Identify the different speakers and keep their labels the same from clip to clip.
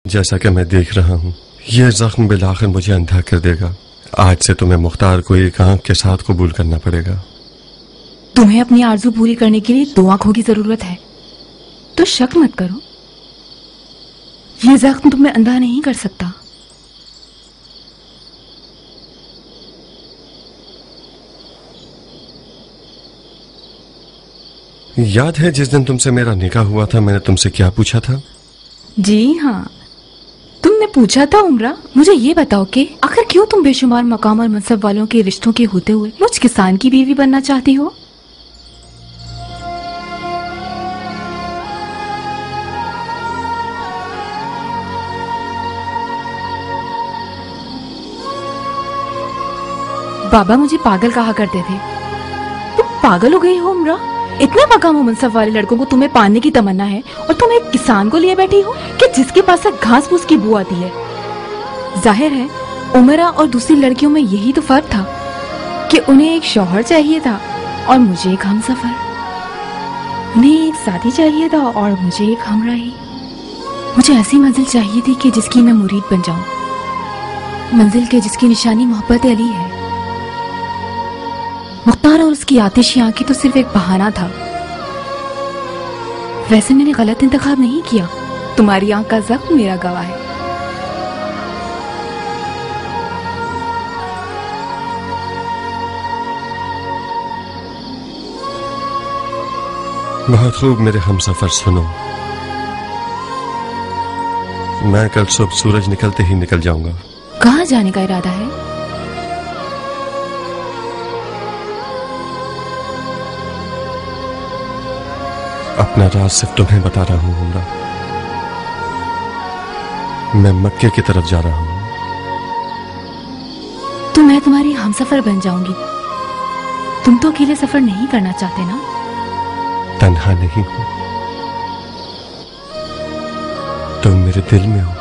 Speaker 1: جیسا کہ میں دیکھ رہا ہوں یہ زخم بالآخر مجھے اندھا کر دے گا. آج سے تمہیں مختار کو ایک آنکھ کے ساتھ قبول کرنا پڑے گا.
Speaker 2: تمہیں اپنی آرزو پوری کرنے کے لیے 2 آنکھوں کی ضرورت ہے، تو شک مت کرو، یہ زخم تمہیں اندھا نہیں کر سکتا.
Speaker 1: یاد ہے جس دن تم سے میرا نکاح ہوا تھا میں نے تم سے کیا پوچھا تھا؟
Speaker 2: جی ہاں، تم نے پوچھا تھا عمرہ مجھے یہ بتاؤ کہ آخر کیوں تم بے شمار مقام اور منصب والوں کے رشتوں کے ہوتے ہوئے مجھ کسان کی بیوی بننا چاہتی ہو؟ بابا مجھے پاگل کہا کرتے تھے. تم پاگل ہو گئی ہو عمرہ؟ اتنے مقام و منصب والے لڑکوں کو تمہیں پانے کی تمنا ہے اور تم ایک کسان کو لیے بیٹھی ہو کہ جس کے پاس گھاس پھوس کی بو آتی ہے. ظاہر ہے عمرہ اور دوسری لڑکیوں میں یہی تو فرق تھا کہ انہیں ایک شوہر چاہیے تھا اور مجھے ایک ہم سفر. انہیں ایک ساتھی چاہیے تھا اور مجھے ایک ہمراہی. مجھے ایسی منزل چاہیے تھی کہ جس کی میں مرید بن جاؤں، منزل کے جس کی نشانی محبت علی ہے. مختار اور اس کی آتشی آنکھیں تو صرف ایک بہانہ تھا. ویسے میں نے غلط انتخاب نہیں کیا. تمہاری آنکھ کا زخم میرا گواہ ہے.
Speaker 1: بہت خوب میرے ہم سفر سنو، میں کل صبح سورج نکلتے ہی نکل جاؤں گا.
Speaker 2: کہاں جانے کا ارادہ ہے؟
Speaker 1: اپنا راز صرف تمہیں بتا رہا ہوں عمرہ. میں مکے کی طرف جا رہا ہوں.
Speaker 2: تو میں تمہاری ہم سفر بن جاؤں گی. تم تو اکیلے سفر نہیں کرنا چاہتے نا؟
Speaker 1: تنہا نہیں ہوں، تم میرے دل میں ہو.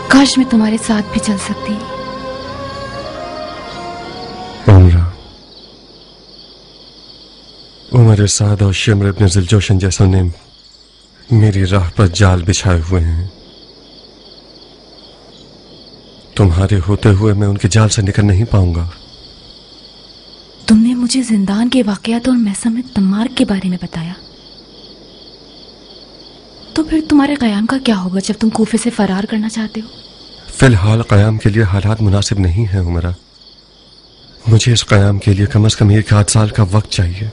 Speaker 2: کاش میں تمہارے ساتھ بھی چل سکتی.
Speaker 1: عمرہ، عمر سعد اور شمر ابن ذوالجوشن جیسوں نے میری راہ پر جال بچھائے ہوئے ہیں. تمہارے ہوتے ہوئے میں ان کے جال سے نکل نہیں پاؤں گا.
Speaker 2: تم نے مجھے زندان کے واقعات اور محسم تمار کے بارے میں بتایا، تو پھر تمہارے قیام کا کیا ہوگا جب تم کوفے سے فرار کرنا چاہتے ہو؟
Speaker 1: فی الحال قیام کے لیے حالات مناسب نہیں ہیں عمرہ. مجھے اس قیام کے لیے کم از کم 1 سال کا وقت چاہیے.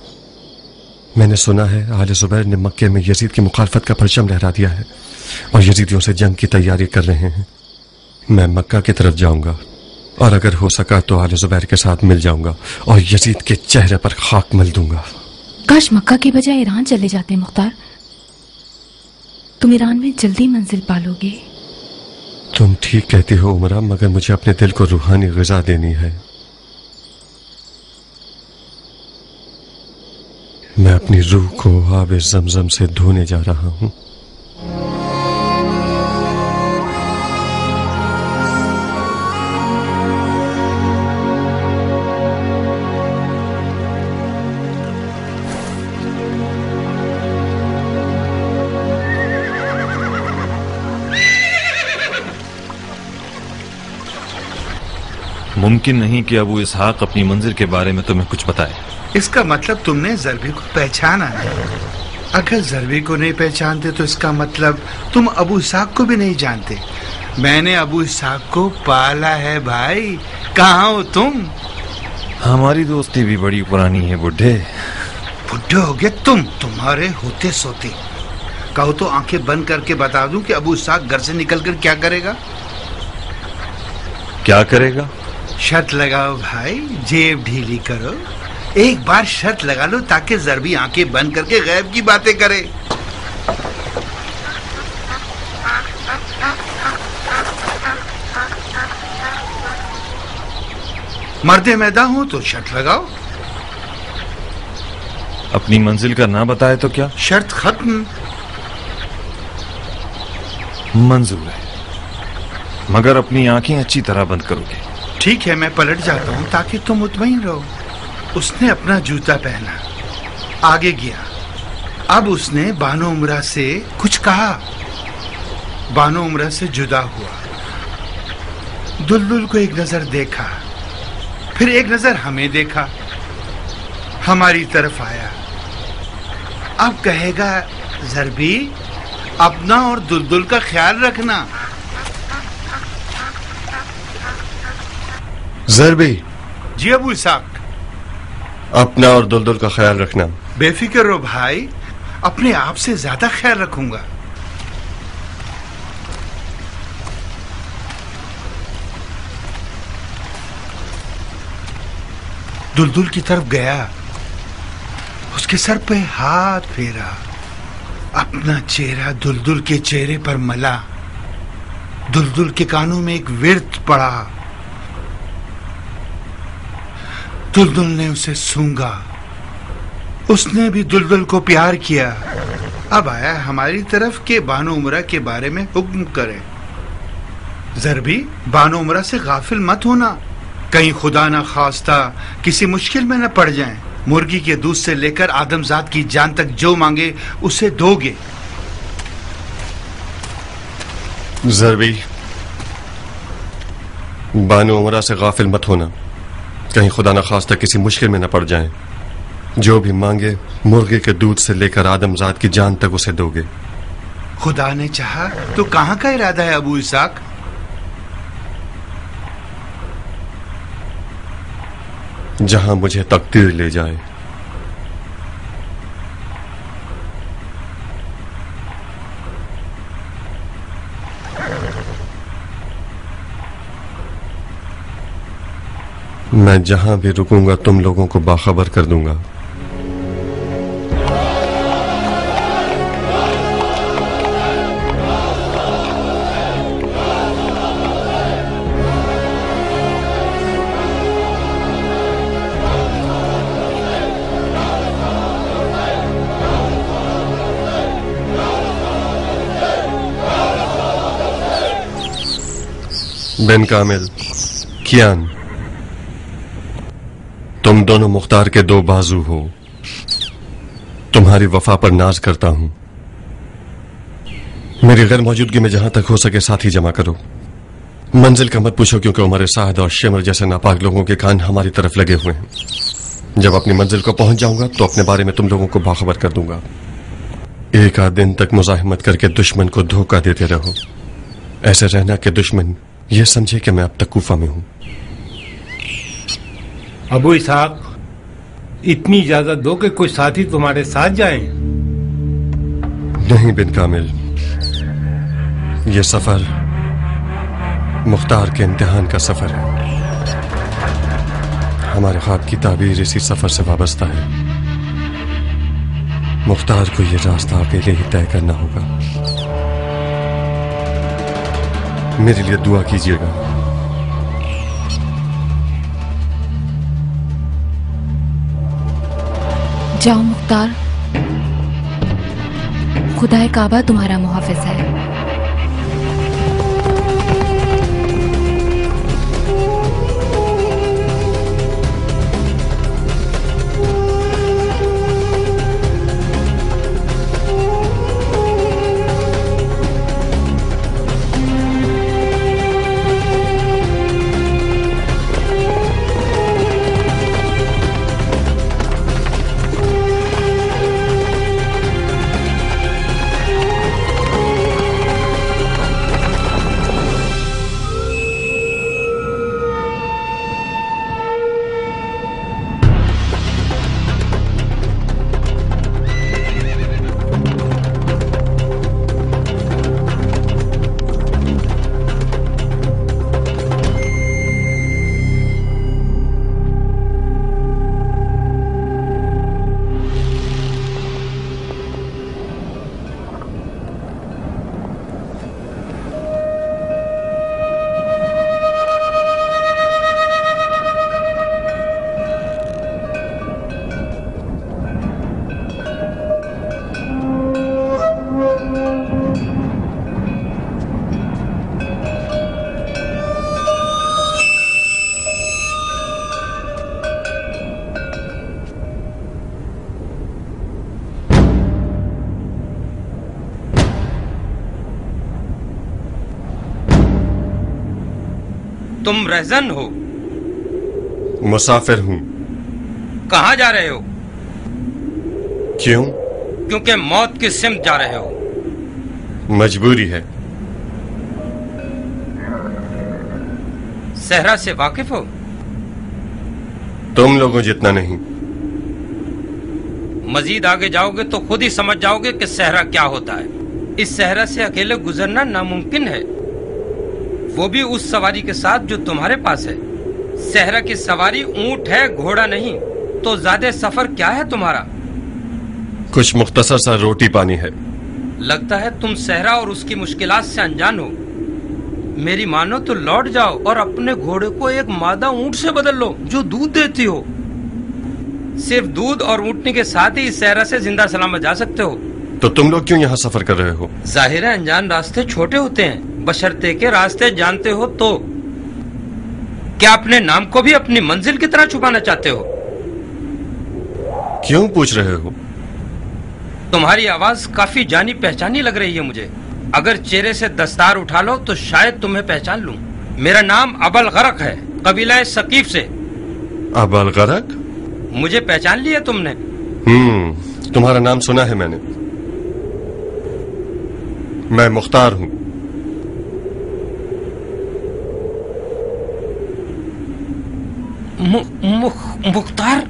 Speaker 1: میں نے سنا ہے آل زبیر نے مکے میں یزید کی مخالفت کا پرچم لہرا دیا ہے اور یزیدیوں سے جنگ کی تیاری کر رہے ہیں. میں مکہ کی طرف جاؤں گا اور اگر ہو سکا تو آل زبیر کے ساتھ مل جاؤں گا اور یزید کے چہرے پر خاک مل دوں گا.
Speaker 2: کاش مکہ کے بجائے ایران چلے جاتے مختار. تم ایران میں جلدی منزل پالو گے.
Speaker 1: تم ٹھیک کہتی ہو عمرہ، مگر مجھے اپنے دل کو روحانی غذا دینی ہے. میں اپنی روح کو آب زمزم سے دھونے جا رہا ہوں.
Speaker 3: ممکن نہیں کہ ابو اسحاق اپنی منزل کے بارے میں تمہیں کچھ بتائے.
Speaker 4: اس کا مطلب تم نے ضربی کو پہچانا ہے. اگر ضربی کو نہیں پہچانتے تو اس کا مطلب تم ابو اسحاق کو بھی نہیں جانتے. میں نے ابو اسحاق کو پالا ہے بھائی. کہاں ہو تم؟
Speaker 3: ہماری دوستی بھی بڑی پرانی ہے بڈھے.
Speaker 4: بڈھے ہو گئے تمہارے ہوتے سوتے. کہو تو آنکھیں بند کر کے بتا دوں کہ ابو اسحاق گھر سے نکل کر کیا کرے گا.
Speaker 3: کیا کرے گا؟
Speaker 4: شرط لگاؤ بھائی، جیب ڈھیلی کرو. ایک بار شرط لگا لو تاکہ ضربی آنکھیں بند کر کے غیب کی باتیں کرے. مرد میدان ہو تو شرط لگاؤ.
Speaker 3: اپنی منزل کا نہ بتائے تو کیا؟
Speaker 4: شرط ختم.
Speaker 3: منظور ہے، مگر اپنی آنکھیں اچھی طرح بند کرو گے.
Speaker 4: ٹھیک ہے، میں پلٹ جاتا ہوں تاکہ تم مطمئن رہو. اس نے اپنا جوتا پہنا، آگے گیا. अब उसने बानो उमरा से कुछ कहा। बानो उमरा से जुदा हुआ, दुलदुल को एक नजर देखा, फिर एक नजर हमें देखा, हमारी तरफ आया। अब कहेगा ज़रबी अपना और दुलदुल का ख्याल रखना।
Speaker 1: ज़रबी,
Speaker 4: जी अबू इसाक।
Speaker 1: अपना और दुलदुल का ख्याल रखना।
Speaker 4: बेफिक्र रहो भाई, अपने आप से ज्यादा ख्याल रखूंगा। दुलदुल की तरफ गया, उसके सर पे हाथ फेरा, अपना चेहरा दुलदुल के चेहरे पर मला। दुलदुल के कानों में एक विर्त पड़ा। दुलदुल ने उसे सूंघा, उसने भी दुलदुल को प्यार किया। अब आया हमारी तरफ के बानो उमरा के बारे में हुक्म करे। ज़रबी, बानो उमरा से गाफिल मत होना, कहीं खुदा ना खास्ता किसी मुश्किल में न पड़ जाएं। मुर्गी के दूध से लेकर आदमजात की जान तक जो मांगे उसे दोगे।
Speaker 1: ज़रबी, बानो उमरा से गाफिल मत होना, कहीं खुदा न खास्ता किसी मुश्किल में न पड़ जाएं। जो भी मांगे मुर्गे के दूध से लेकर आदमजात की जान तक उसे दोगे।
Speaker 4: खुदा ने चाहा तो कहां का इरादा है अबू इसाक?
Speaker 1: जहां मुझे तकदीर ले जाए। मैं जहां भी रुकूंगा तुम लोगों को बाखबर कर दूंगा। बिन कामिल, कियान, तुम दोनों मुख्तार के दो बाजू हो। तुम्हारी वफा पर नाज करता हूं। मेरी गैर मौजूदगी में जहां तक हो सके साथी जमा करो। मंजिल का मत पूछो, क्योंकि उमर साद और शिमर जैसे नापाक लोगों के कान हमारी तरफ लगे हुए हैं। जब अपनी मंजिल को पहुंच जाऊंगा तो अपने बारे में तुम लोगों को बाखबर कर दूंगा। एक आध दिन तक मुजाहिमत करके दुश्मन को धोखा देते रहो। ऐसे रहना कि दुश्मन यह समझे कि मैं अब तक कूफा में हूं।
Speaker 5: अबू इसाक, इतनी इजाजत दो कि कोई साथी तुम्हारे साथ जाए।
Speaker 1: नहीं बिन कामिल, यह सफर मुख्तार के इम्तिहान का सफर है। हमारे ख्वाब की ताबीर इसी सफर से वाबस्ता है। मुख्तार को यह रास्ता अकेले ही तय करना होगा। मेरे लिए दुआ कीजिएगा।
Speaker 2: जाओ मुख्तार, खुदाए काबा तुम्हारा मुहाफिज है।
Speaker 6: तुम रहजन हो?
Speaker 1: मुसाफिर हूं।
Speaker 6: कहाँ जा रहे हो?
Speaker 1: क्यों?
Speaker 6: क्योंकि मौत की सिमत जा रहे हो।
Speaker 1: मजबूरी है।
Speaker 6: सहरा से वाकिफ हो?
Speaker 1: तुम लोगों जितना नहीं।
Speaker 6: मजीद आगे जाओगे तो खुद ही समझ जाओगे कि सहरा क्या होता है। इस सहरा से अकेले गुजरना नामुमकिन है, वो भी उस सवारी के साथ जो तुम्हारे पास है। सहरा की सवारी ऊंट है, घोड़ा नहीं। तो ज्यादा सफर क्या है तुम्हारा?
Speaker 1: कुछ मुख्तसर सा रोटी पानी है।
Speaker 6: लगता है तुम सहरा और उसकी मुश्किलात से अनजान हो। मेरी मानो तो लौट जाओ और अपने घोड़े को एक मादा ऊंट से बदल लो जो दूध देती हो। सिर्फ दूध और ऊंटनी के साथ ही इस सहरा से जिंदा सलामत जा सकते हो।
Speaker 1: तो तुम लोग क्यों यहाँ सफर कर रहे हो?
Speaker 6: जाहिर है अनजान रास्ते छोटे होते हैं, बशर्ते के रास्ते जानते हो तो। क्या अपने नाम को भी अपनी मंजिल की तरह छुपाना चाहते हो?
Speaker 1: क्यों पूछ रहे हो?
Speaker 6: तुम्हारी आवाज काफी जानी पहचानी लग रही है मुझे। अगर चेहरे से दस्तार उठा लो तो शायद तुम्हें पहचान लूं। मेरा नाम अबल गरक है, कबीला सकीफ से।
Speaker 1: अबल गरक?
Speaker 6: मुझे पहचान लिया तुमने?
Speaker 1: तुम्हारा नाम सुना है मैंने। मैं मुख्तार हूं।
Speaker 6: मुख्तार?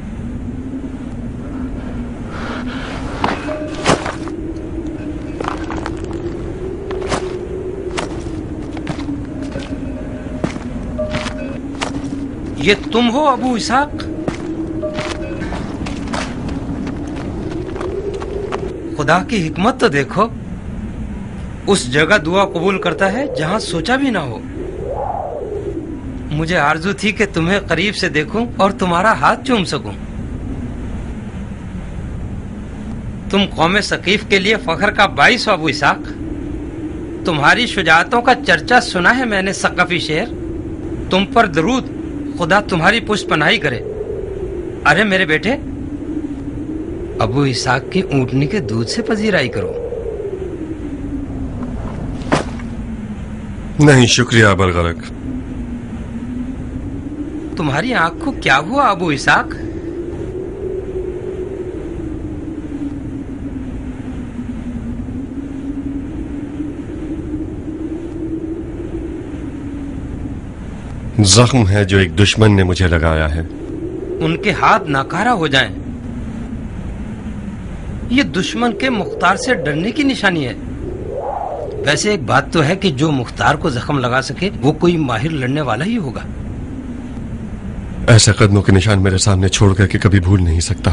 Speaker 6: ये तुम हो अबू इसाक? खुदा की हिकमत तो देखो, उस जगह दुआ कबूल करता है जहां सोचा भी ना हो। मुझे आरजू थी कि तुम्हें करीब से देखूं और तुम्हारा हाथ चूम सकूं। तुम कौमे सकीफ के लिए फख्र का बाइस हो अबू इसाक। तुम्हारी शुजाअतों का चर्चा सुना है मैंने सक़फ़ी शेर। तुम पर दरूद, खुदा तुम्हारी पुष्ट पनाही करे। अरे मेरे बेटे, अबू इसाक की ऊंटनी के दूध से पजीराई करो।
Speaker 1: नहीं शुक्रिया अबल गरक।
Speaker 6: तुम्हारी आंख को क्या हुआ अबू इसाक?
Speaker 1: जख्म है जो एक दुश्मन ने मुझे लगाया है।
Speaker 6: उनके हाथ नाकारा हो जाएं। ये दुश्मन के मुख्तार से डरने की निशानी है। वैसे एक बात तो है कि जो मुख्तार को जख्म लगा सके वो कोई माहिर लड़ने वाला ही होगा।
Speaker 1: ऐसे कदमों के निशान मेरे सामने छोड़ कर के कभी भूल नहीं सकता।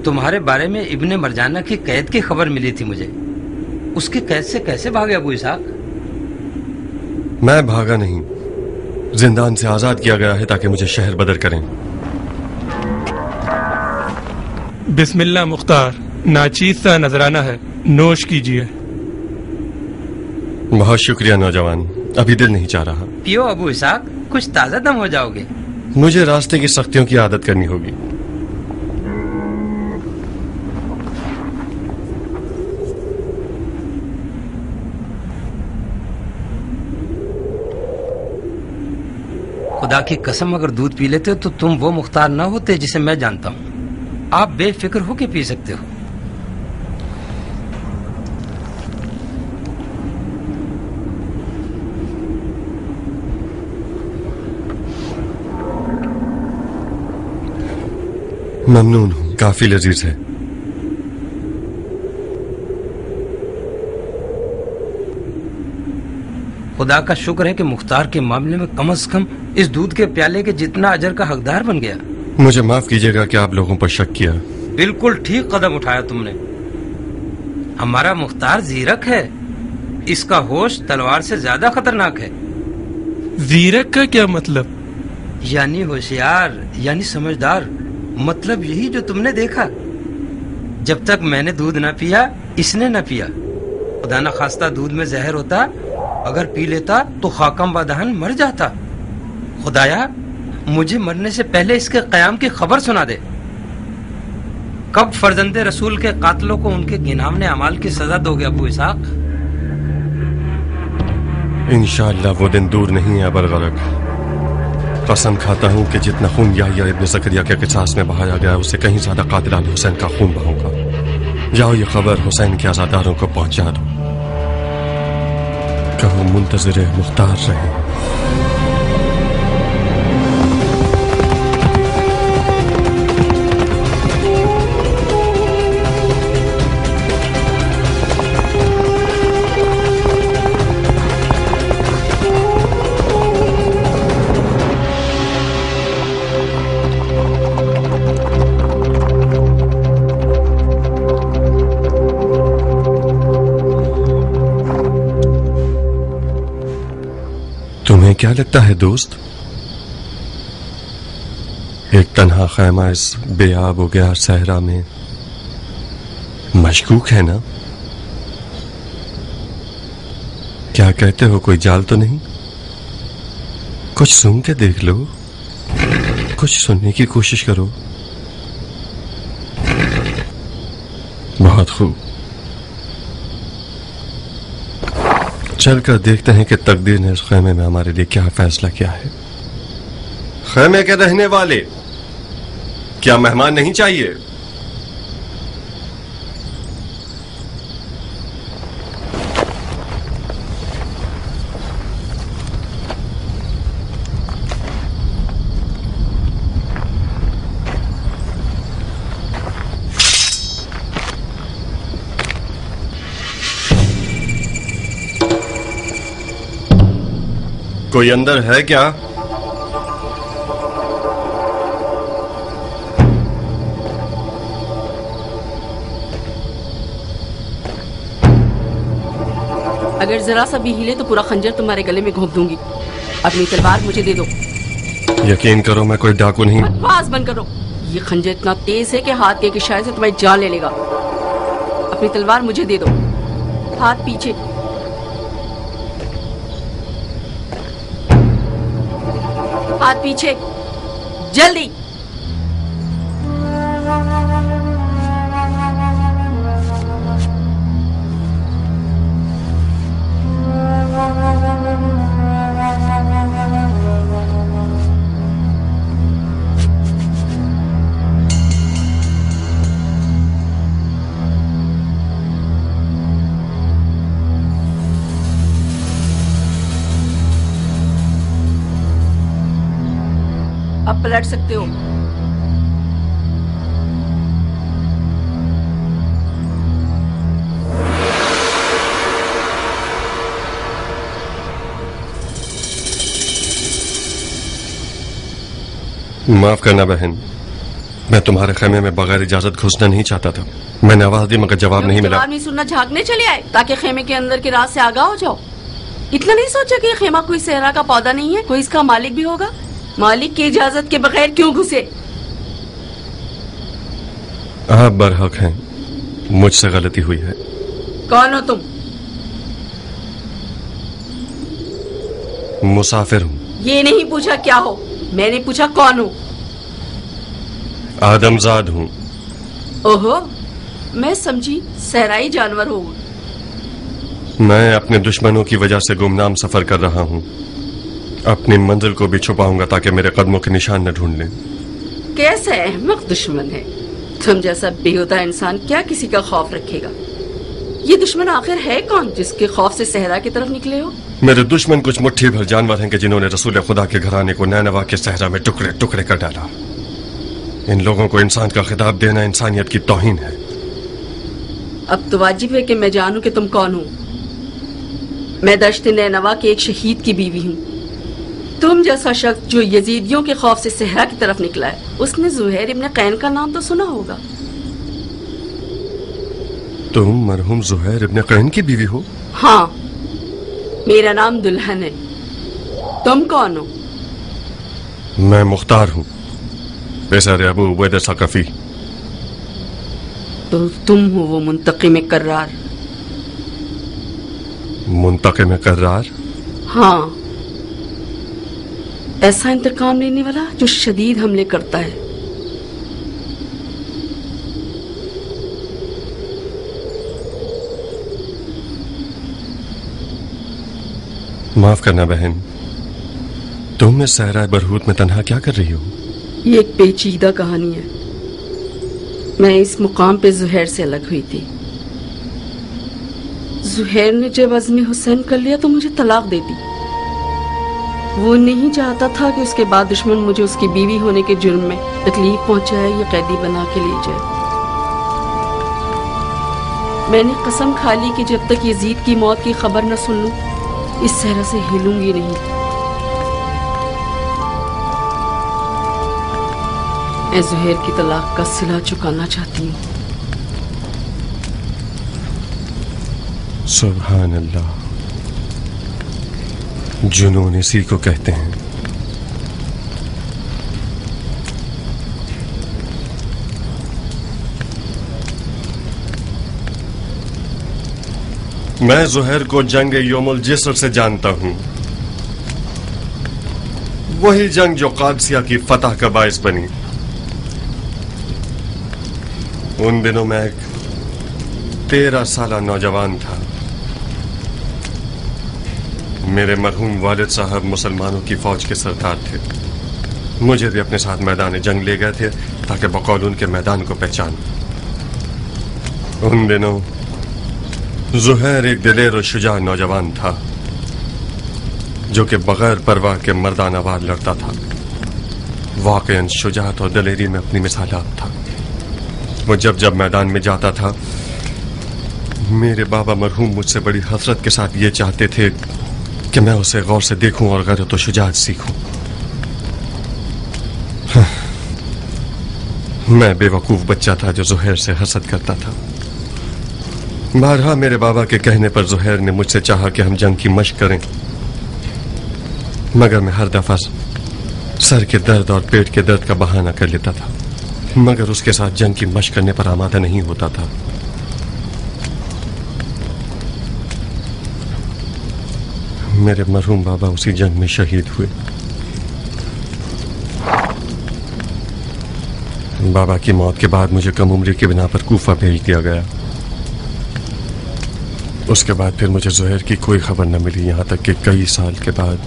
Speaker 6: तुम्हारे बारे में इब्ने मरजाना की कैद की खबर मिली थी मुझे। उसके कैद से कैसे भागे अबू इसाक?
Speaker 1: मैं भागा नहीं, जिंदान से आजाद किया गया है ताकि मुझे शहर बदर करें।
Speaker 7: बिस्मिल्लाह मुख्तार, नाचीज सा नजराना है, नोश कीजिए।
Speaker 1: बहुत शुक्रिया नौजवान, अभी दिल नहीं चाह रहा।
Speaker 6: पियो अबू इसाक, कुछ ताजा दम हो जाओगे।
Speaker 1: मुझे रास्ते की सख्तियों की आदत करनी होगी।
Speaker 6: खुदा की कसम, अगर दूध पी लेते हो तो तुम वो मुख्तार ना होते जिसे मैं जानता हूं। आप बेफिक्र होके पी सकते हो।
Speaker 1: ममनून हूं, काफी लजीज है।
Speaker 6: खुदा का शुक्र है कि मुख्तार के मामले में कम से कम इस दूध के प्याले के जितना अजर का हकदार बन गया।
Speaker 1: मुझे माफ कीजिएगा कि आप लोगों पर शक किया।
Speaker 6: बिल्कुल ठीक कदम उठाया तुमने। हमारा मुख्तार जीरक है, इसका होश तलवार से ज्यादा खतरनाक है।
Speaker 7: जीरक का क्या मतलब?
Speaker 6: यानी होशियार, यानी समझदार। मतलब यही जो तुमने देखा। जब तक मैंने दूध न पिया, इसने न पिया। खुदा न खास्ता दूध में जहर होता, अगर पी लेता तो खाकम बदहन मर जाता। खुदाया, मुझे मरने से पहले इसके कयाम की खबर सुना दे। कब फर्जंदे रसूल के कातलों को उनके घिनौने अमाल की सजा दोगे अबू इसाक?
Speaker 1: इंशाअल्लाह वो दिन दूर नहीं है अबरगरक। कसम खाता हूं कि जितना खून याहिया इब्न ज़करिया के क़िसास में बहाया गया उससे कहीं ज्यादा कातिल अली हुसैन का खून बहाऊंगा। जाओ ये खबर हुसैन के आज़ादारों को पहुंचा दो, कहो मुंतज़िर मुख्तार रहे। तुम्हें क्या लगता है दोस्त, एक तन्हा खैमा इस बेआब हो गया सहरा में मशकूक है ना? क्या कहते हो, कोई जाल तो नहीं? कुछ सुन के देख लो, कुछ सुनने की कोशिश करो। बहुत खूब, चल कर देखते हैं कि तकदीर ने इस खेमे में हमारे लिए क्या फैसला किया है। खेमे के रहने वाले, क्या मेहमान नहीं चाहिए? कोई अंदर है क्या?
Speaker 8: अगर जरा सा भी हिले तो पूरा खंजर तुम्हारे गले में घोंप दूंगी। अपनी तलवार मुझे दे दो।
Speaker 1: यकीन करो मैं कोई डाकू नहीं।
Speaker 8: बकवास बंद करो। ये खंजर इतना तेज है कि हाथ के एक इशारे से तुम्हारी जान ले लेगा। अपनी तलवार मुझे दे दो। हाथ पीछे। हाथ पीछे, जल्दी। अब पलट सकते हो।
Speaker 1: माफ करना बहन, मैं तुम्हारे खेमे में बगैर इजाजत घुसना नहीं चाहता था। मैंने आवाज दी मगर जवाब नहीं मिला।
Speaker 8: जवाब नहीं सुनना, झांकने चले आए ताकि खेमे के अंदर के राज से आगाह हो जाओ। इतना नहीं सोचा कि खेमा कोई सहरा का पौधा नहीं है, कोई इसका मालिक भी होगा। मालिक की इजाजत के बगैर क्यों घुसे?
Speaker 1: आप बरहक हैं, मुझसे गलती हुई है।
Speaker 8: कौन हो तुम?
Speaker 1: मुसाफिर हूं।
Speaker 8: ये नहीं पूछा क्या हो, मैंने पूछा कौन हो।
Speaker 1: आदमजाद हूं।
Speaker 8: ओहो, मैं समझी सहराई जानवर हो।
Speaker 1: मैं अपने दुश्मनों की वजह से गुमनाम सफर कर रहा हूं। अपनी मंजिल को भी छुपाऊंगा ताकि मेरे कदमों के निशान न ढूंढ लें।
Speaker 8: कैसा अहमक दुश्मन है तुम जैसा बेहुदा इंसान, क्या किसी का खौफ रखेगा? ये दुश्मन आखिर है कौन जिसके खौफ से सहरा की तरफ निकले हो?
Speaker 1: मेरे दुश्मन कुछ मुट्ठी भर जानवर हैं कि जिन्होंने रसूल खुदा के घराने को नैनवा के सहरा में टुकड़े टुकड़े कर डाला। इन लोगों को इंसान का खिताब देना इंसानियत की तौहीन है।
Speaker 8: अब तो वाजिब है कि मैं जानूं कि तुम कौन हो। मैं दश्त नैनवा के एक शहीद की बीवी हूँ। तुम जैसा शख्स जो यजीदियों के खौफ से सहरा की तरफ निकला है, उसने जुहैर इब्न कैन का नाम तो सुना होगा।
Speaker 1: तुम मरहूम जुहैर इब्न कैन की बीवी हो?
Speaker 8: हाँ, मेरा नाम दुल्हन है। तुम कौन हो?
Speaker 1: मैं मुख्तार हूँ, पेशर अबू उबैद सकफी।
Speaker 8: तो तुम हो वो मुंतकिम कर्रार?
Speaker 1: मुंतकिम कर्रार?
Speaker 8: हाँ, ऐसा इंतकाम लेने वाला जो शदीद हमले करता है।
Speaker 1: माफ करना बहन, तुम इस सहरा बरहूत में तन्हा क्या कर रही हो?
Speaker 8: ये एक पेचीदा कहानी है। मैं इस मुकाम पे जुहैर से अलग हुई थी। जुहैर ने जब अज़्म हुसैन कर लिया तो मुझे तलाक दे दी। वो नहीं चाहता था कि उसके बाद दुश्मन मुझे उसकी बीवी होने के जुर्म में तकलीफ पहुंचाए या कैदी बना के ले जाए। मैंने कसम खा ली कि जब तक यजीद की मौत की खबर न सुन लूं, इस सहरा से हिलूंगी नहीं। मैं जुहैर की तलाक का सिला चुकाना चाहती हूँ।
Speaker 1: सुभान अल्लाह, जुनून इसी को कहते हैं। मैं जुहैर को जंग योमुल जिस्र से जानता हूं, वही जंग जो कादसिया की फतह का बायस बनी। उन दिनों मैं एक 13 साला नौजवान था। मेरे मरहूम वालिद साहब मुसलमानों की फौज के सरदार थे। मुझे भी अपने साथ मैदान जंग ले गए थे ताकि बकौल उनके मैदान को पहचानूं। उन दिनों जुहैर एक दिलेर और शुजा नौजवान था जो कि बगैर परवाह के मर्दाना वार लड़ता था। वाकईन शुजाअत और दिलेरी में अपनी मिसालात था। वो जब जब मैदान में जाता था, मेरे बाबा मरहूम मुझसे बड़ी हसरत के साथ ये चाहते थे कि मैं उसे गौर से देखूं और गैरत और शुजाअत सीखूं। मैं बेवकूफ बच्चा था जो जुहैर से हसद करता था। बारहा मेरे बाबा के कहने पर जुहैर ने मुझसे चाहा कि हम जंग की मशक करें, मगर मैं हर दफा सर के दर्द और पेट के दर्द का बहाना कर लेता था, मगर उसके साथ जंग की मशक करने पर आमादा नहीं होता था। मेरे मरहूम बाबा उसी जंग में शहीद हुए। बाबा की मौत के बाद मुझे कम उम्री की बिना पर कूफा भेज दिया गया। उसके बाद फिर मुझे जुहैर की कोई खबर न मिली, यहाँ तक कि कई साल के बाद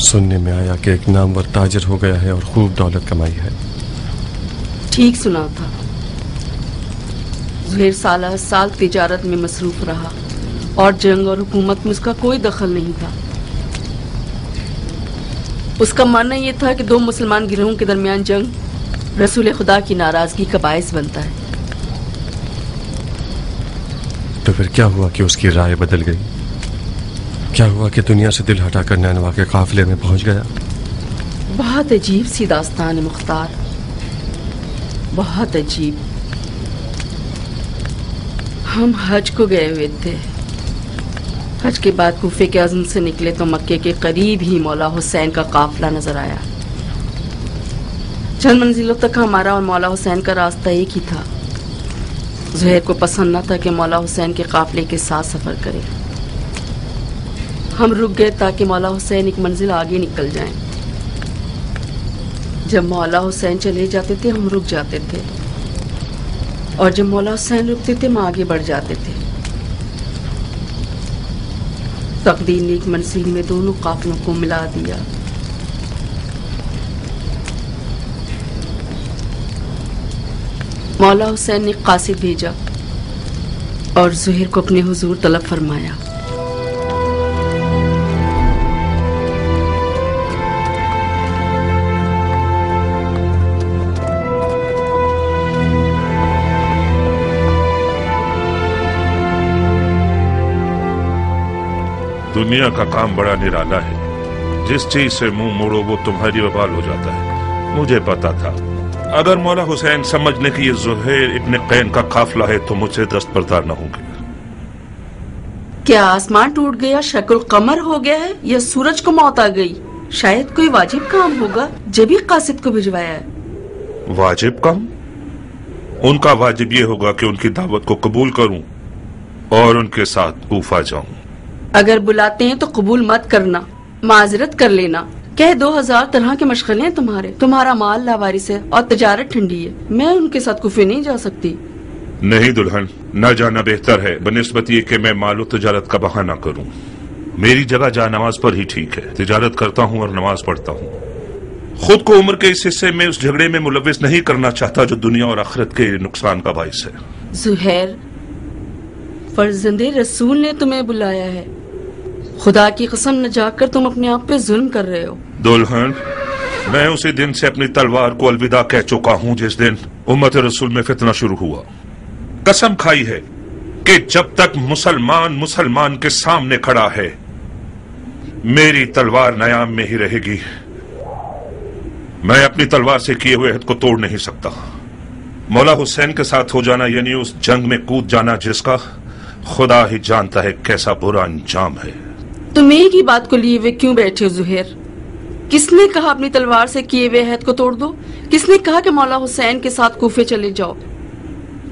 Speaker 1: सुनने में आया कि एक नामवर ताजिर हो गया है और खूब दौलत कमाई है।
Speaker 8: ठीक सुना था। जुहैर साल साल तिजारत में मसरूफ रहा और जंग और हुकूमत में उसका कोई दखल नहीं था। उसका मानना यह था कि दो मुसलमान गिरोहों के दरमियान जंग रसूल खुदा की नाराजगी का बायस बनता है।
Speaker 1: तो फिर क्या हुआ कि उसकी राय बदल गई? क्या हुआ कि दुनिया से दिल हटाकर नैनवा के काफिले में पहुंच गया?
Speaker 8: बहुत अजीब सी दास्तान है मुख्तार, बहुत अजीब। हम हज को गए हुए थे। हज के बाद कूफे के अज़्म से निकले तो मक्के के करीब ही मौला हुसैन का काफिला नजर आया। चंद मंजिलों तक हमारा और मौला हुसैन का रास्ता एक ही था। जुहैर को पसंद न था कि मौला हुसैन के काफिले के साथ सफर करे। हम रुक गए ताकि मौला हुसैन एक मंजिल आगे निकल जाएं। जब मौला हुसैन चले जाते थे हम रुक जाते थे, और जब मौला हुसैन रुकते थे हम आगे बढ़ जाते थे। तकदीर ने एक मंजिल में दोनों काफिलों को मिला दिया। मौला हुसैन ने कासिद भेजा और जुहैर को अपने हुजूर तलब फरमाया।
Speaker 9: दुनिया का काम बड़ा निराला है। जिस चीज से मुंह मोड़ो वो तुम्हारी वबाल हो जाता है। मुझे पता था अगर मौला हुसैन समझने की ये जुहैर इब्न कैन का काफिला है तो मुझसे दस्तबरदार न होंगे।
Speaker 8: क्या आसमान टूट गया, शक्ल कमर हो गया है, या सूरज को मौत आ गई? शायद कोई वाजिब काम होगा जब ही कासिद को भिजवाया है।
Speaker 9: वाजिब काम? उनका वाजिब ये होगा कि उनकी दावत को कबूल करूं और उनके साथ कूफा जाऊं।
Speaker 8: अगर बुलाते हैं तो कबूल मत करना, माजरत कर लेना। कह 2000 तरह के मशगले हैं तुम्हारा माल लावारिस है और तजारत ठंडी है। मैं उनके साथ कूफे नहीं जा सकती।
Speaker 9: नहीं दुल्हन, न जाना बेहतर है बनिस्बत ये कि मैं माल तजारत का बहाना करूं। मेरी जगह जा नमाज पर ही ठीक है। तिजारत करता हूँ और नमाज पढ़ता हूँ। खुद को उम्र के इस हिस्से में उस झगड़े में मुलव्विस नहीं करना चाहता जो दुनिया और आखिरत के नुकसान का बाइस है।
Speaker 8: जुहैर, फर्जंदे रसूल ने तुम्हें बुलाया है। खुदा की कसम न जाकर तुम अपने आप पे जुल्म कर रहे हो।
Speaker 9: दुल्हन, मैं उसी दिन से अपनी तलवार को अलविदा कह चुका हूँ जिस दिन उम्मत रसूल में फितना शुरू हुआ। कसम खाई है कि जब तक मुसलमान मुसलमान के सामने खड़ा है मेरी तलवार नयाम में ही रहेगी। मैं अपनी तलवार से किए हुए अहद को तोड़ नहीं सकता। मौला हुसैन के साथ हो जाना यानी उस जंग में कूद जाना जिसका खुदा ही जानता है कैसा बुरा अंजाम है।
Speaker 8: तुम एक ही बात को लिए हुए क्यों बैठे हो जुहैर? किसने कहा अपनी तलवार से किए हुए अहद को तोड़ दो? किसने कहा कि मौला हुसैन के साथ कूफे चले जाओ?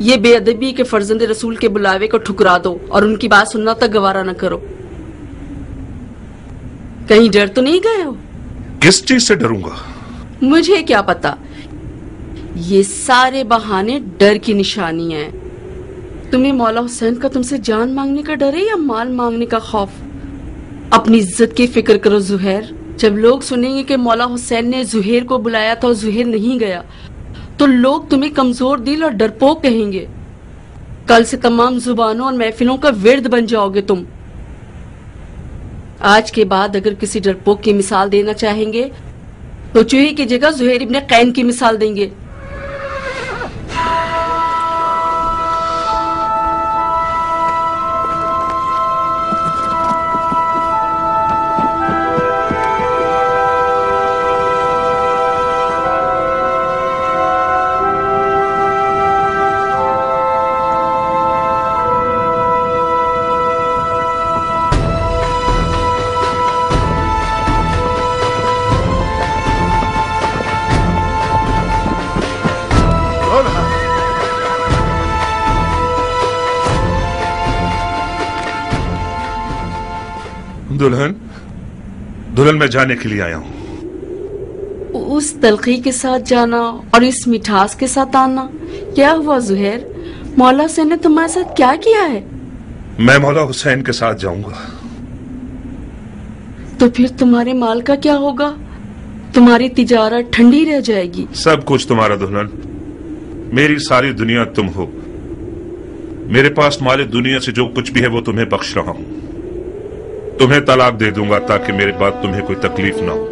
Speaker 8: ये बेअदबी के फर्जंदे रसूल के बुलावे को ठुकरा दो और उनकी बात सुनना तक गवारा न करो। कहीं डर तो नहीं गए हो?
Speaker 9: किस चीज से डरूंगा?
Speaker 8: मुझे क्या पता। ये सारे बहाने डर की निशानी है। तुम्हें मौला हुसैन का तुमसे जान मांगने का डर है या माल मांगने का खौफ? अपनी इज्जत की फिक्र करो जुहैर। जब लोग सुनेंगे कि मौला हुसैन ने जुहैर को बुलाया था और जुहैर नहीं गया तो लोग तुम्हें कमजोर दिल और डरपोक कहेंगे। कल से तमाम जुबानों और महफिलों का विर्द बन जाओगे तुम। आज के बाद अगर किसी डरपोक की मिसाल देना चाहेंगे तो चूहे की जगह जुहैर इब्ने कैन की मिसाल देंगे।
Speaker 9: दुल्हन मैं जाने के लिए आया हूँ।
Speaker 8: उस तलखी के साथ जाना और इस मिठास के साथ आना, क्या हुआ जुहैर? मौला हुसैन ने तुम्हारे साथ क्या किया है?
Speaker 9: मैं मौला हुसैन के साथ जाऊंगा।
Speaker 8: तो फिर तुम्हारे माल का क्या होगा? तुम्हारी तिजारत ठंडी रह जाएगी।
Speaker 9: सब कुछ तुम्हारा दुल्हन, मेरी सारी दुनिया तुम हो। मेरे पास माले दुनिया से जो कुछ भी है वो तुम्हें बख्श रहा हूं। तुम्हें तलाक दे दूंगा ताकि मेरे बाद तुम्हें कोई तकलीफ ना हो।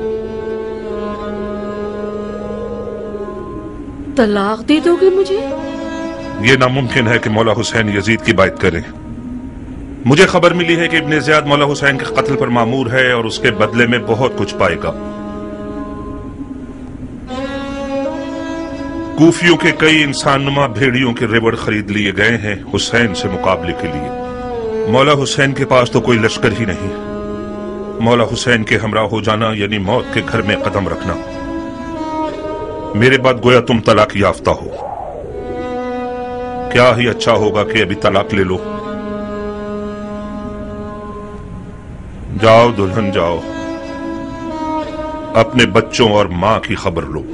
Speaker 8: तलाक दे दोगे मुझे?
Speaker 9: यह नामुमकिन है कि मौला हुसैन यजीद की बात करें। मुझे खबर मिली है कि इब्ने ज़ियाद मौला हुसैन के कत्ल पर मामूर है और उसके बदले में बहुत कुछ पाएगा। कूफियों के कई इंसानुमा भेड़ियों के रेवड़ खरीद लिए गए हैं हुसैन से मुकाबले के लिए। मौला हुसैन के पास तो कोई लश्कर ही नहीं। मौला हुसैन के हमरा हो जाना यानी मौत के घर में कदम रखना। मेरे बाद गोया तुम तलाक याफ्ता हो। क्या ही अच्छा होगा कि अभी तलाक ले लो। जाओ दुल्हन जाओ, अपने बच्चों और मां की खबर लो।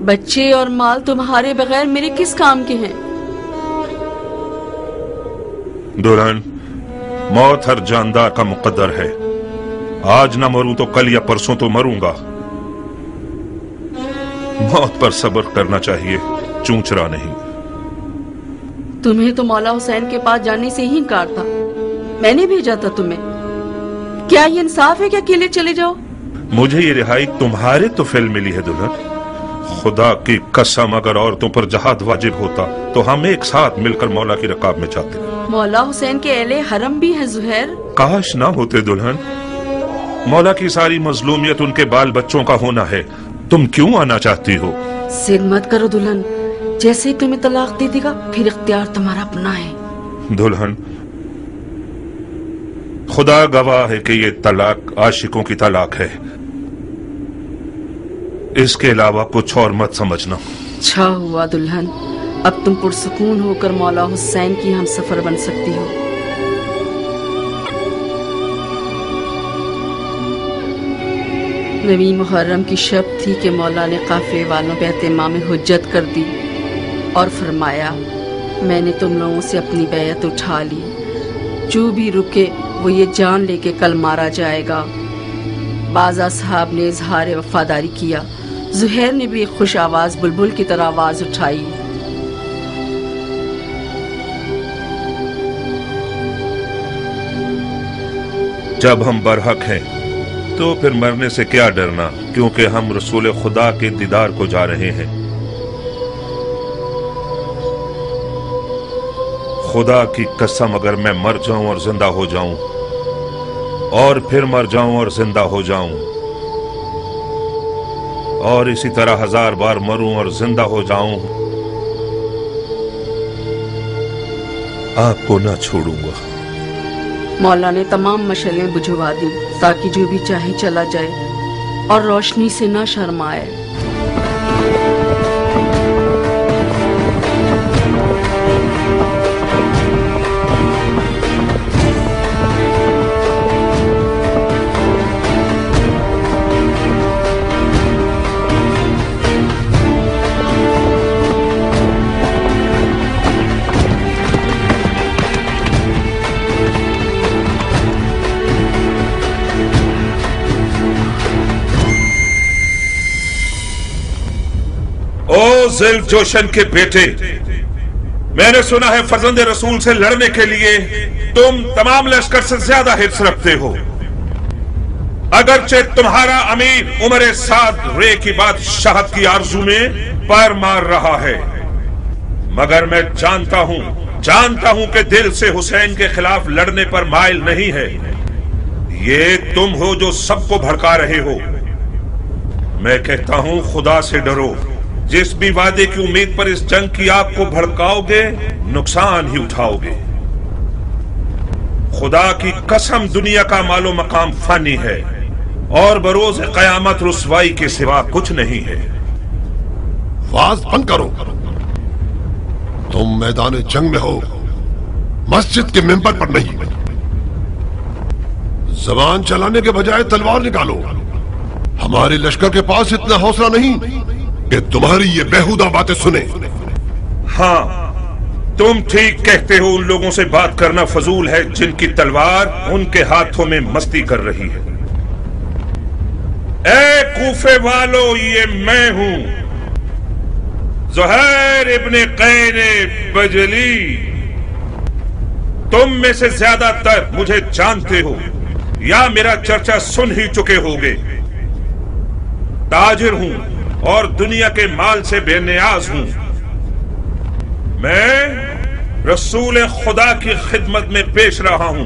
Speaker 8: बच्चे और माल तुम्हारे बगैर मेरे किस काम के हैं?
Speaker 9: दुल्हन, मौत हर जानदार का मुकद्दर है। आज ना मरूं तो कल या परसों तो मरूंगा। मौत पर सब्र करना चाहिए, चूंचरा नहीं।
Speaker 8: तुम्हें तो मौला हुसैन के पास जाने से ही इनकार था। मैंने भेजा था तुम्हें। क्या ये इंसाफ है कि अकेले चले जाओ?
Speaker 9: मुझे ये रिहाई तुम्हारे तो फेल मिली है दुल्हन। खुदा की कसम, अगर औरतों पर जहाद वाजिब होता तो हम एक साथ मिलकर मौला की रकाब में जाते।
Speaker 8: मौला हुसैन के अहले हरम भी है जुहैर।
Speaker 9: काश ना होते दुल्हन। मौला की सारी मजलूमियत उनके बाल बच्चों का होना है। तुम क्यों आना चाहती हो?
Speaker 8: जिद मत करो दुल्हन। जैसे ही तुम्हें तलाक दे देगा फिर इख्तियार तुम्हारा अपना है।
Speaker 9: दुल्हन, खुदा गवाह है कि ये तलाक आशिकों की तलाक है। इसके अलावा कुछ और मत समझना।
Speaker 8: अच्छा हुआ दुल्हन, अब तुम पुरसुकून होकर मौला हुसैन की हम सफर बन सकती हो। नवी मुहर्रम की शब थी कि मौला ने काफिले वालों पे एहतिमाम हुज्जत कर दी। और फरमाया, मैंने तुम लोगों से अपनी बैयत उठा ली, जो भी रुके वो ये जान ले के कल मारा जाएगा। बाज़ा साहब ने इजहार वफादारी किया। ज़ुहैर ने भी एक खुश आवाज़ बुलबुल की तरह आवाज़ उठाई।
Speaker 9: जब हम बरहक हैं तो फिर मरने से क्या डरना, क्योंकि हम रसूल खुदा के दीदार को जा रहे हैं। खुदा की कसम, अगर मैं मर जाऊं और जिंदा हो जाऊं और फिर मर जाऊं और जिंदा हो जाऊं और इसी तरह 1000 बार मरूं और जिंदा हो जाऊं, आपको ना छोड़ूंगा।
Speaker 8: मौला ने तमाम मशलें बुझवा दी ताकि जो भी चाहे चला जाए और रोशनी से ना शर्माए।
Speaker 9: ज़ुल्फ़ जोशन के बेटे, मैंने सुना है फर्जंद रसूल से लड़ने के लिए तुम तमाम लश्कर से ज्यादा हिर्स रखते हो। अगरचे तुम्हारा अमीर उमर साद रे की बादशाहत की आरजू में पैर मार रहा है, मगर मैं जानता हूं कि दिल से हुसैन के खिलाफ लड़ने पर माइल नहीं है। ये तुम हो जो सबको भड़का रहे हो। मैं कहता हूं, खुदा से डरो। जिस भी वादे की उम्मीद पर इस जंग की आग को भड़काओगे, नुकसान ही उठाओगे। खुदा की कसम, दुनिया का मालो मकाम फानी है और बरोज कयामत रुसवाई के सिवा कुछ नहीं है।
Speaker 10: वाज बंद करो। तुम मैदान जंग में हो, मस्जिद के मिंबर पर नहीं। जबान चलाने के बजाय तलवार निकालो। हमारे लश्कर के पास इतना हौसला नहीं कि तुम्हारी ये बेहुदा बातें सुने।
Speaker 9: हाँ, तुम ठीक कहते हो। उन लोगों से बात करना फजूल है जिनकी तलवार उनके हाथों में मस्ती कर रही है। ए कूफे वालों, ये मैं हूं, ज़ुहैर इब्ने कैन बजली। तुम में से ज्यादातर मुझे जानते हो या मेरा चर्चा सुन ही चुके होगे। ताजिर हूं और दुनिया के माल से बेनियाज हूं। मैं रसूल खुदा की खिदमत में पेश रहा हूं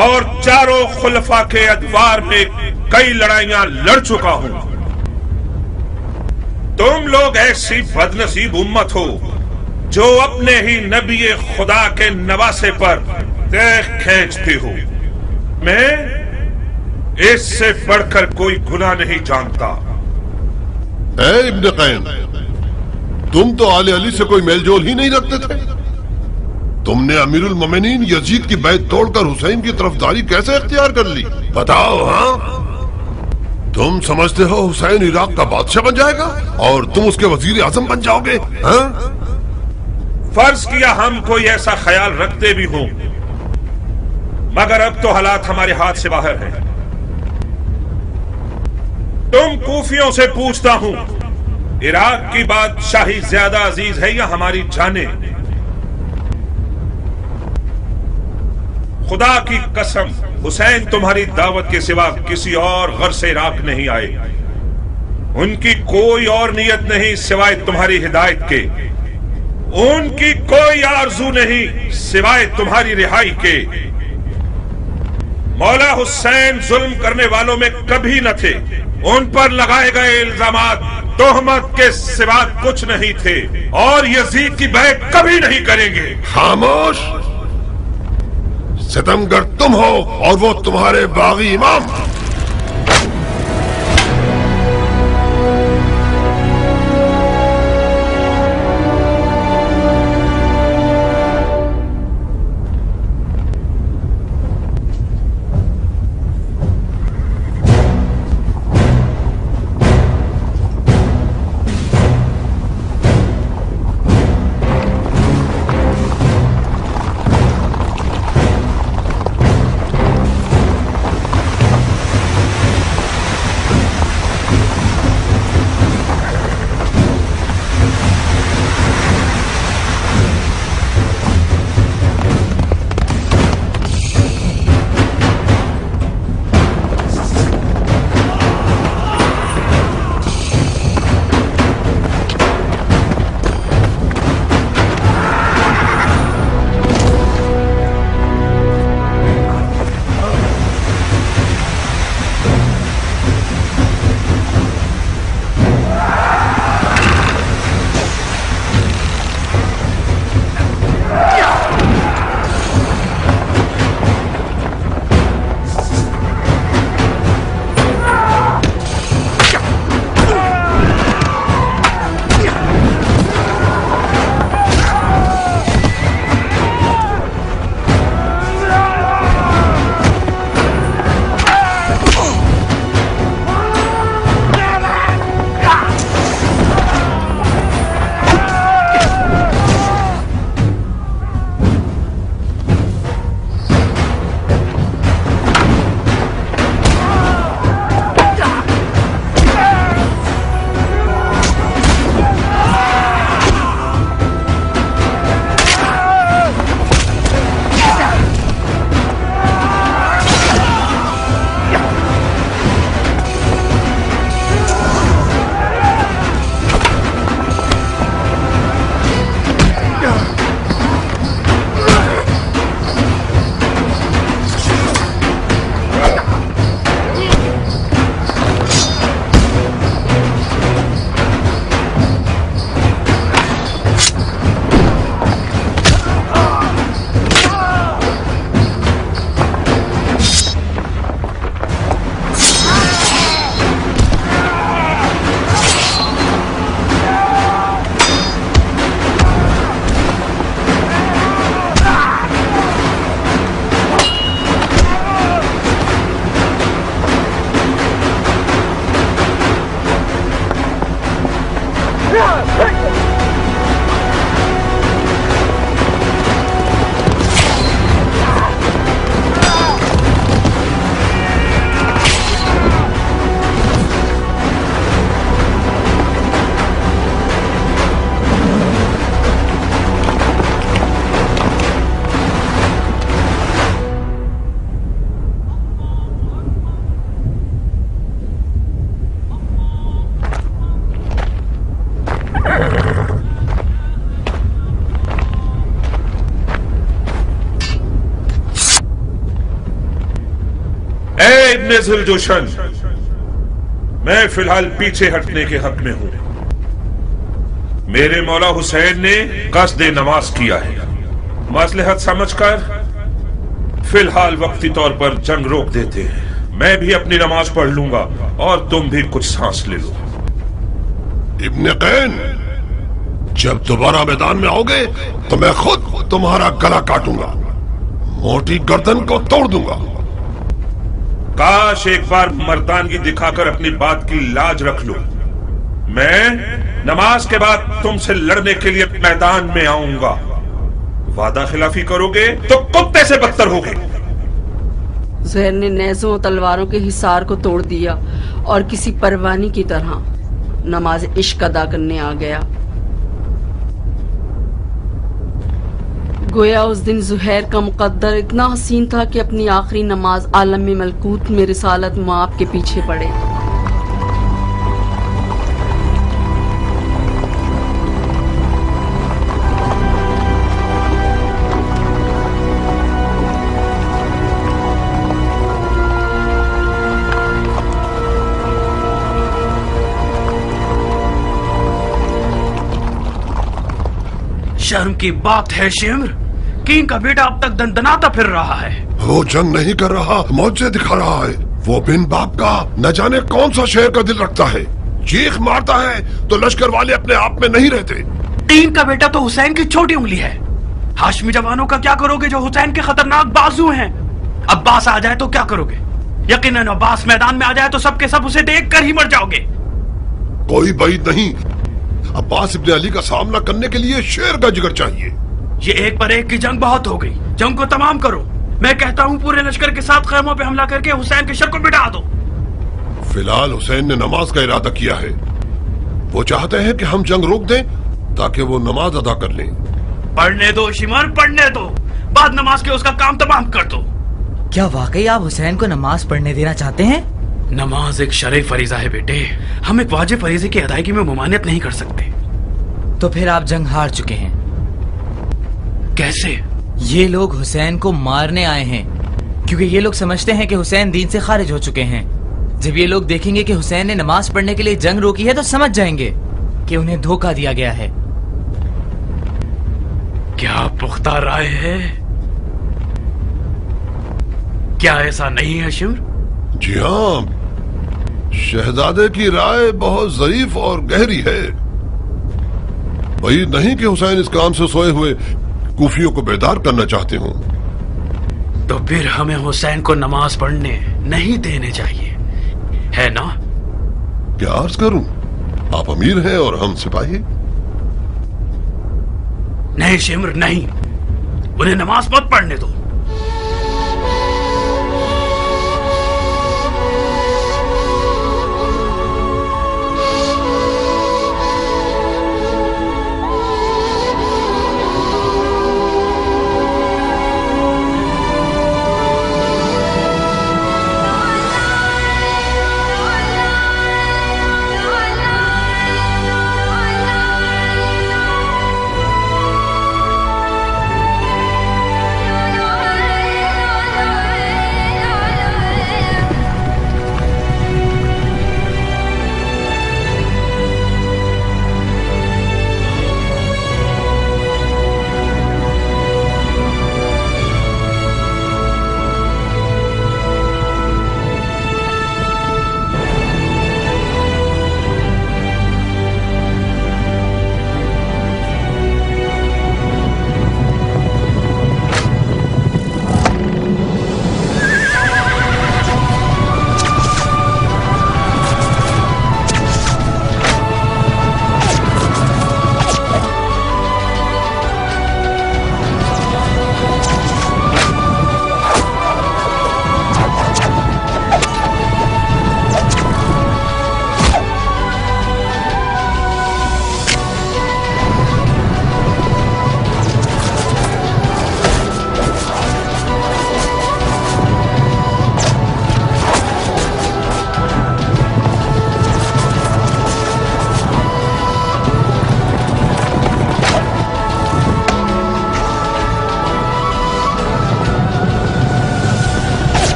Speaker 9: और चारों खुलफा के अदवार में कई लड़ाइयां लड़ चुका हूं। तुम लोग ऐसी बदनसीब उम्मत हो जो अपने ही नबी खुदा के नवासे पर देख खींचते हो। मैं इससे बढ़कर कोई गुनाह नहीं जानता।
Speaker 10: ए इब्न कैन, तुम तो आले अली से कोई मेलजोल ही नहीं रखते थे। तुमने अमीरुल मोमिनीन यजीद की बैत तोड़कर हुसैन की तरफदारी कैसे इख्तियार कर ली? बताओ। हाँ, तुम समझते हो हुसैन इराक का बादशाह बन जाएगा और तुम उसके वजीर आजम बन जाओगे? हाँ?
Speaker 9: फर्ज किया हम कोई ऐसा ख्याल रखते भी हों, मगर अब तो हालात हमारे हाथ से बाहर हैं। तुम कूफियों से पूछता हूं, इराक की बादशाही ज्यादा अजीज है या हमारी जाने? खुदा की कसम, हुसैन तुम्हारी दावत के सिवा किसी और घर से इराक नहीं आए। उनकी कोई और नियत नहीं सिवाय तुम्हारी हिदायत के। उनकी कोई आरजू नहीं सिवाय तुम्हारी रिहाई के। मौला हुसैन जुल्म करने वालों में कभी न थे। उन पर लगाए गए इल्जामात तोहमत के सिवा कुछ नहीं थे और यजीद की बैत कभी नहीं करेंगे।
Speaker 10: खामोश! सितमगर तुम हो और वो तुम्हारे बागी इमाम।
Speaker 9: इब्ने जुलजोशन, मैं फिलहाल पीछे हटने के हक में हूं। मेरे मौला हुसैन ने कस्दे नमाज किया है। मसलहत समझकर फिलहाल वक्ती तौर पर जंग रोक देते हैं। मैं भी अपनी नमाज पढ़ लूंगा और तुम भी कुछ सांस ले लो।
Speaker 10: इब्ने कैन, जब दोबारा मैदान में आओगे तो मैं खुद तुम्हारा गला काटूंगा, मोटी गर्दन को तोड़ दूंगा।
Speaker 9: काश एक बार मर्दानगी दिखाकर अपनी बात की लाज रख लो। मैं नमाज के बाद तुमसे लड़ने के लिए मैदान में आऊंगा। वादा खिलाफी करोगे तो कुत्ते से बदतर होगे।
Speaker 8: ज़ुहैर ने नेज़ों और तलवारों के हिसार को तोड़ दिया और किसी परवानी की तरह नमाज इश्क अदा करने आ गया। गोया उस दिन ज़ुहैर का मुकद्दर इतना हसीन था कि अपनी आखिरी नमाज आलम में मलकूत में रिसालत मुआब के पीछे पड़े।
Speaker 11: शर्म की बात है शिम्र, किंग का बेटा अब तक दंदनाता फिर रहा है।
Speaker 10: वो जंग नहीं कर रहा, मौजे दिखा रहा है। वो बिन बाप का न जाने कौन सा शेर का दिल रखता है। चीख मारता है तो लश्कर वाले अपने आप में नहीं रहते।
Speaker 11: किंग का बेटा तो हुसैन की छोटी उंगली है। हाशमी जवानों का क्या करोगे जो हुसैन के खतरनाक बाजू हैं? अब्बास आ जाए तो क्या करोगे? यकीनन अब्बास मैदान में आ जाए तो सबके सब उसे देख कर ही मर जाओगे।
Speaker 10: कोई बैद नहीं, अब्बास इब्ने अली का सामना करने के लिए शेर का जिगर चाहिए।
Speaker 11: ये एक पर एक की जंग बहुत हो गई, जंग को तमाम करो। मैं कहता हूँ पूरे लश्कर के साथ खैमों पे हमला करके हुसैन के शर को मिटा दो।
Speaker 10: फिलहाल हुसैन ने नमाज का इरादा किया है। वो चाहते हैं कि हम जंग रोक दें ताकि वो नमाज अदा कर लें।
Speaker 11: पढ़ने दो शिमर, पढ़ने दो, बाद नमाज के उसका काम तमाम कर दो।
Speaker 12: क्या वाकई आप हुसैन को नमाज पढ़ने देना चाहते हैं?
Speaker 11: नमाज एक शरई फरीजा है बेटे, हम एक वाजिब फरीजे की अदायगी में मुमानियत नहीं कर सकते।
Speaker 12: तो फिर आप जंग हार चुके हैं।
Speaker 11: कैसे?
Speaker 12: ये लोग हुसैन को मारने आए हैं, क्योंकि ये लोग समझते हैं कि हुसैन दीन से खारिज हो चुके हैं। जब ये लोग देखेंगे कि हुसैन ने नमाज पढ़ने के लिए जंग रोकी है तो समझ जाएंगे कि उन्हें धोखा दिया गया है।
Speaker 11: क्या पुख्ता राय है? क्या ऐसा नहीं है शिमर?
Speaker 10: जी हाँ, शहजादे की राय बहुत ज़रीफ और गहरी है। वही नहीं कि हुसैन इस काम से सोए हुए कूफियों को बेदार करना चाहते हों।
Speaker 11: तो फिर हमें हुसैन को नमाज पढ़ने नहीं देने चाहिए, है ना?
Speaker 10: क्या अर्ज करूं, आप अमीर हैं और हम सिपाही।
Speaker 11: नहीं शिमर नहीं, उन्हें नमाज मत पढ़ने दो।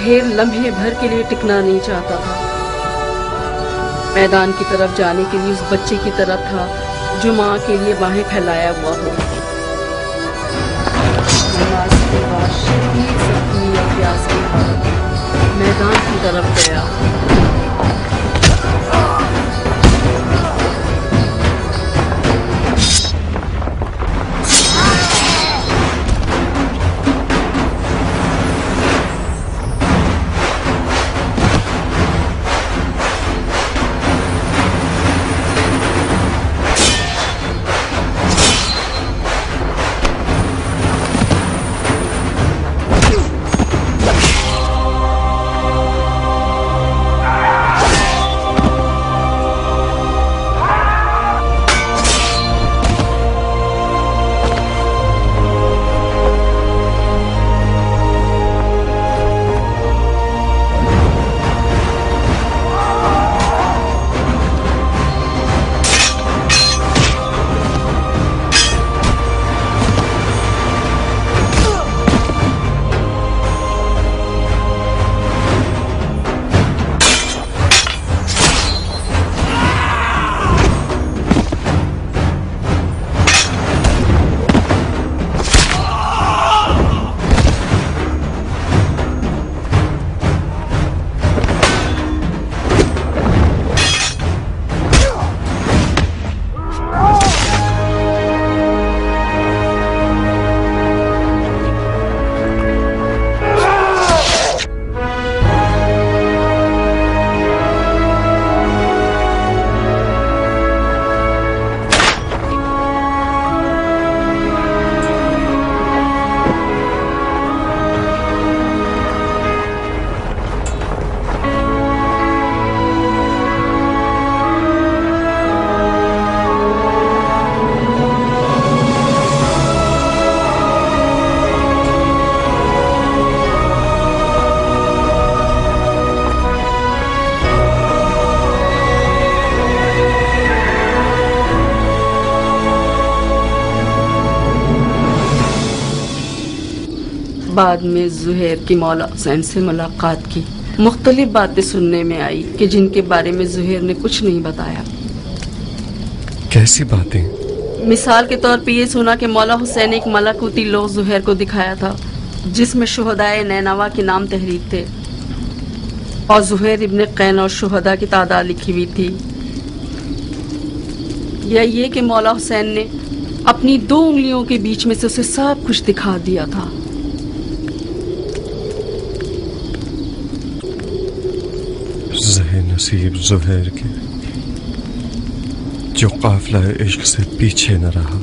Speaker 8: زہیر لمحے بھر کے لیے ٹکنا نہیں چاہتا تھا. میدان کی طرف جانے کے لیے اس بچے کی طرح تھا جو ماں کے لیے باہیں پھیلایا ہوا ہو. نماز کے بعد شدید زخمی اور پیاس کے بعد میدان کی طرف گیا. بعد میں زہیر کی مولا حسین سے ملاقات کی. مختلف باتیں سننے میں آئی کہ جن کے بارے میں زہیر نے کچھ نہیں بتایا.
Speaker 1: کیسی باتیں؟
Speaker 8: مثال کے طور پہ یہ سنا کہ مولا حسین نے ایک ملکوتی لوح زہیر کو دکھایا تھا جس میں شہدائے نینوا کے نام تحریر تھے اور زہیر ابن قین اور شہداء کی تعداد لکھی ہوئی تھی. یا یہ کہ مولا حسین نے اپنی 2 انگلیوں کے بیچ میں سے اسے سب کچھ دکھا دیا تھا.
Speaker 1: نصیب زہیر کے جو قافلہ عشق سے پیچھے نہ رہا.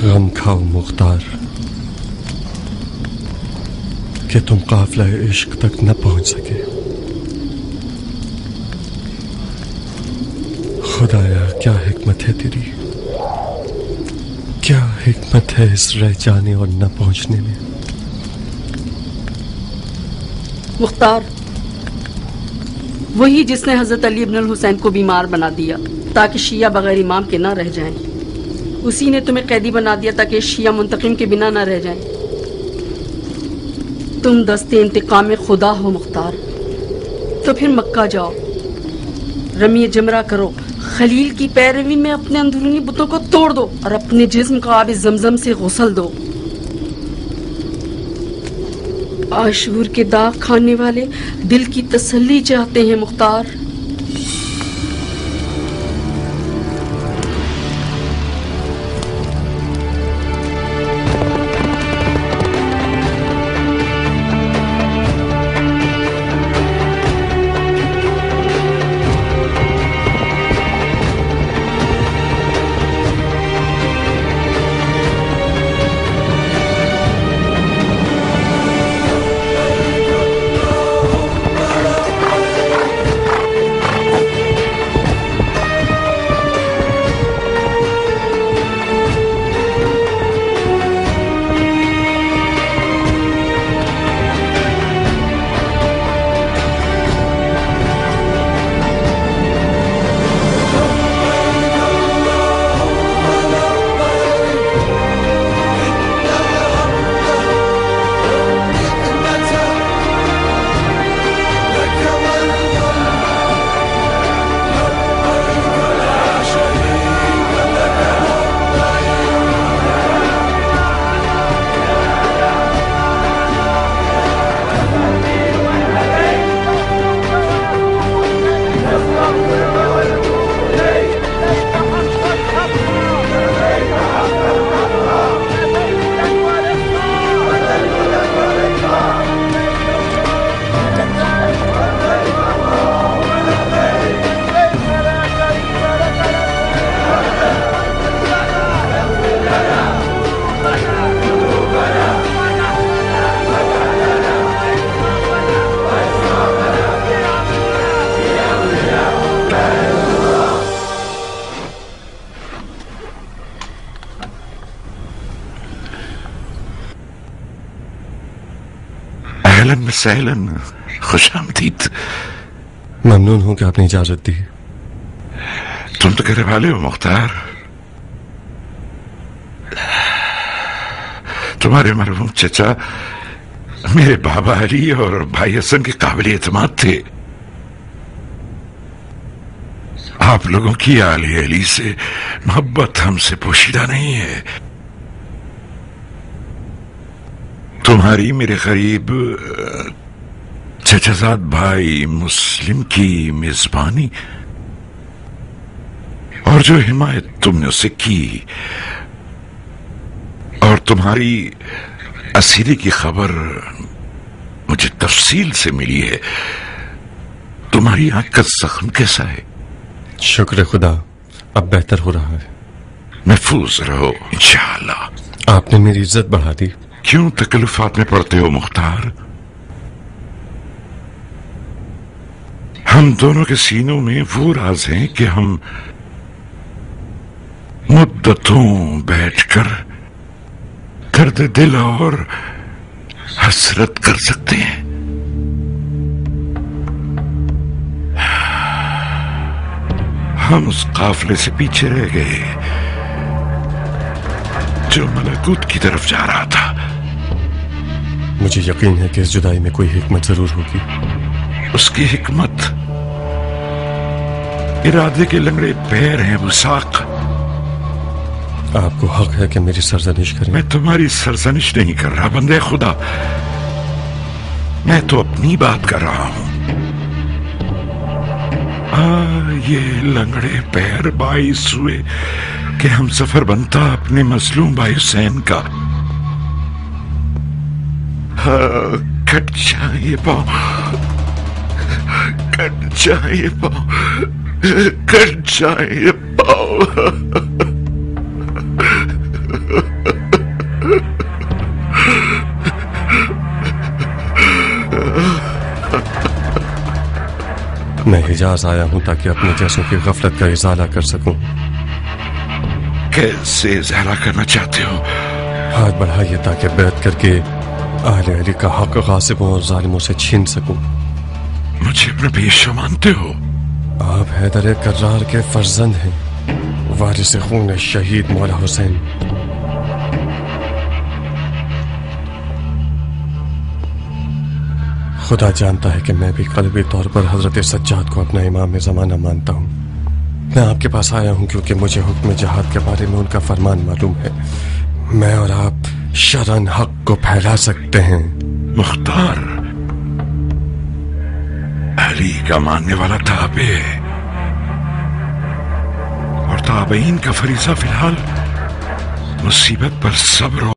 Speaker 1: غم کھاؤ مختار کہ تم قافلہ عشق تک نہ پہنچ سکے. خدایا کیا حکمت ہے تیری، کیا حکمت ہے اس رہ جانے اور نہ پہنچنے میں.
Speaker 8: مختار وہی جس نے حضرت علی ابن الحسین کو بیمار بنا دیا تاکہ شیعہ بغیر امام کے نہ رہ جائیں. اسی نے تمہیں قیدی بنا دیا تاکہ شیعہ منتقم کے بنا نہ رہ جائیں. تم دست انتقام خدا ہو مختار. تو پھر مکہ جاؤ، رمی جمرہ کرو، خلیل کی پیروی میں اپنے اندرونی بتوں کو توڑ دو اور اپنے جسم کو آب زمزم سے غسل دو. عاشور کے داغ کھانے والے دل کی تسلی چاہتے ہیں مختار.
Speaker 13: اهلا وسهلا خوش آمدید.
Speaker 1: ممنون ہوں کہ آپ نے اجازت دی.
Speaker 13: تم تو گھر والے ہو مختار. تمہارے مرحوم چچا میرے بابا علی اور بھائی حسن کے قابل اعتماد تھے. آپ لوگوں کی آل علی سے محبت ہم سے پوشیدہ نہیں ہے. تمہاری میرے قریب چچا زاد بھائی مسلم کی میزبانی اور جو حمایت تم نے اسے کی اور تمہاری اسیری کی خبر مجھے تفصیل سے ملی ہے. تمہاری آنکھ کا زخم کیسا ہے؟
Speaker 1: شکر خدا اب بہتر ہو رہا ہے.
Speaker 13: محفوظ رہو انشاءاللہ.
Speaker 1: آپ نے میری عزت بڑھا دی.
Speaker 13: کیوں تکلفات میں پڑتے ہو مختار؟ ہم دونوں کے سینوں میں وہ راز ہیں کہ ہم مدتوں بیٹھ کر درد دل اور حسرت کر سکتے ہیں. ہم اس قافلے سے پیچھے رہ گئے جو ملکوت کی طرف جا رہا تھا.
Speaker 1: مجھے یقین ہے کہ اس جدائی میں کوئی حکمت ضرور ہوگی.
Speaker 13: اس کی حکمت ارادے کے لنگڑے پیر ہیں وساق.
Speaker 1: آپ کو حق ہے کہ میری سرزنش کریں.
Speaker 13: میں تمہاری سرزنش نہیں کر رہا بندے خدا. میں تو اپنی بات کر رہا ہوں. یہ لنگڑے پیر باعث ہوئے کہ ہم سفر بنتا اپنے مظلوم بھائی حسین کا. کٹ جائیں پاؤں، کٹ جائیں پاؤں، کٹ جائیں پاؤں.
Speaker 1: میں حجاز آیا ہوں تاکہ اپنے جیسوں کی غفلت کا ازالہ کر سکوں.
Speaker 13: کیسے ازالہ کرنا چاہتے ہو؟
Speaker 1: ہاتھ بڑھائیے تاکہ بیعت کر کے اہل علی کا حق غاصبوں اور ظالموں سے چھین سکوں.
Speaker 13: مجھے اپنا بیشو مانتے ہو؟
Speaker 1: آپ حیدر کرار کے فرزند ہیں، وارث خون شہید مولا حسین. خدا جانتا ہے کہ میں بھی قلبی طور پر حضرت سجاد کو اپنا امام زمانہ مانتا ہوں. میں آپ کے پاس آیا ہوں کیونکہ مجھے حکم جہاد کے بارے میں ان کا فرمان معلوم ہے. میں اور آپ شرن حق کو پھیلا سکتے ہیں.
Speaker 13: مختار علی کا ماننے والا تابع ہے اور تابعین کا فریضہ فی الحال مصیبت پر صبر